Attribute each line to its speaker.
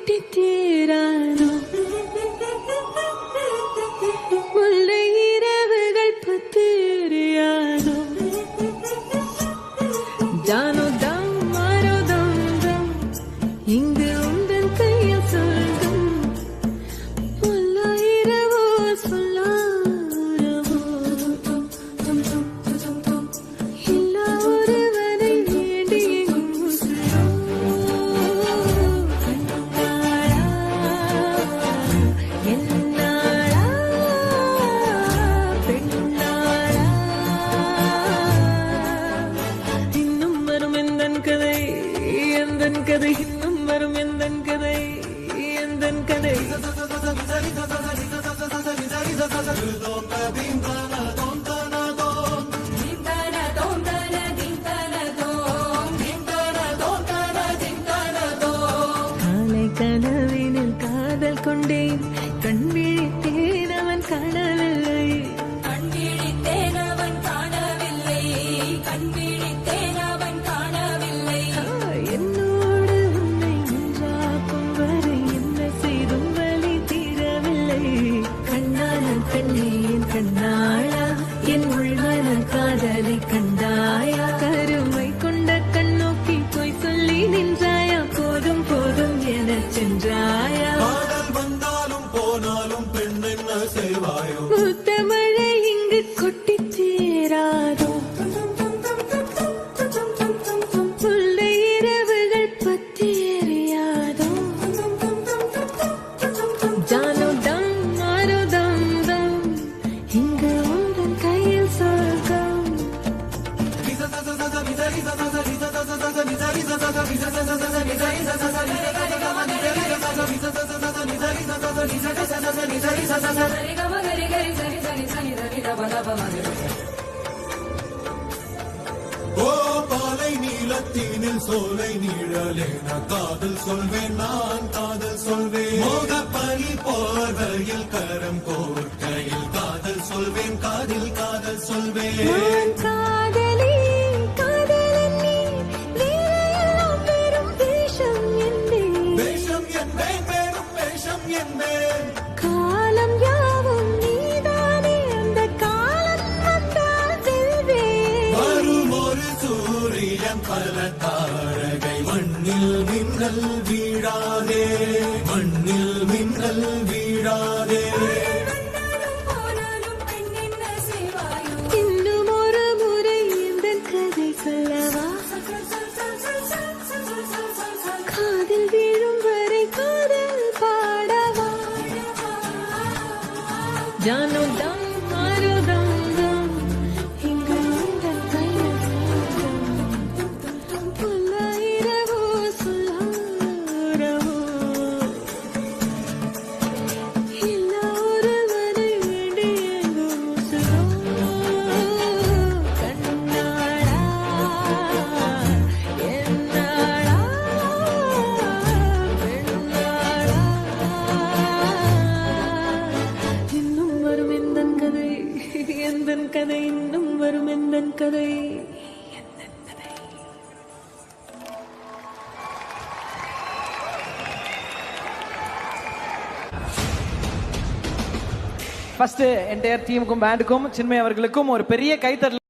Speaker 1: கொட்டி தீராதோ முல்லை இரவுகள் பத்தேறியாதோ ஜானோ தம் மாரோ தம் தம் இங்கு உந்தன் கையில் சொல்லும் முல்லை இரவோ சொல்லாரவோ எல்லா ஒருவரை வேண்டி கதை இன்னும் வரும் எந்தன் கதை எந்தன் கதை காலை கனவினில் காதல் கொண்டேன் கண் விழித்தேன் அவன் காணவில்லை
Speaker 2: கண் விழித்தேன் அவன் காணவில்லை கண் விழித்தேன் அவன் காணவில்லை
Speaker 1: என்னோடு உன்னை ஒன்றாக்கும் வரை என்ன செய்தும் வலி தீரவில்லை கண்ணான கண்ணே என் கண்ணாளா என் உள்மன காதலை கண்டாயா கருமை கொண்ட கண்ணோக்கி போய் சொல்லி நின்றாயா போதும் போதும் என சென்றாயா
Speaker 3: வந்தாலும் போனாலும் பெண் என்ன செய்வாயோ
Speaker 1: முத்தமழை இங்கு கொட்டி தீராதோ முல்லை இரவுகள் பத்தேறியாதோ ஜானோ தம் மாரோ தம் தம் இங்கு உந்தன் கையில் சொர்க்கம்
Speaker 3: ஓ பாலை நீலத்தீனில் சோலை நீழலேன காதல் சொல்வேன் நான் காதல் சொல்வேன் மோக பனி போர்வையில் கரம் கோர்க்கையில் காதல் சொல்வேன் காதில் காதல் சொல்வேன்
Speaker 1: நான் காதலி காதலன் நீ வேலையெல்லாம் பெரும் வேஷம் என்பேன்
Speaker 3: வேஷம் என்பேன் பெரும் வேஷம் என்பேன்
Speaker 1: காலம் யாவும் நீதானே அந்த காலம் வந்தால் செல்வேன்
Speaker 3: வரும் ஒரு சூரியன் பல தாரகை மண்ணில் மின்னல் வீழாதே மண்ணில் மின்னல் வீழாதே
Speaker 2: போனாலும் பெண் என்ன செய்வாயோ
Speaker 1: இன்னும் ஒரு முறை இந்த கதை சொல்லவா காதில் வீழும் வரை காதல் பாடவா ஜானோ தம் மாரோ தம் தம் இங்கு உந்தன் கையில் சொர்க்கம் முல்லை இரவோ சொல்லாரவோ எல்லா ஒருவரை வேண்டி எங்கும் உசுரோ கண்ணாளா என்னாளா பெண்ணாளா இன்னும் வரும் எந்தன் கதை எந்தன் கதை இன்னும் வரும் எந்தன் கதை எந்தன் கதை
Speaker 4: ஃபர்ஸ்ட் என்டையர் டீமுக்கும் பேண்டுக்கும் சின்மய் அவர்களுக்கும் ஒரு பெரிய கைத்தட்டல்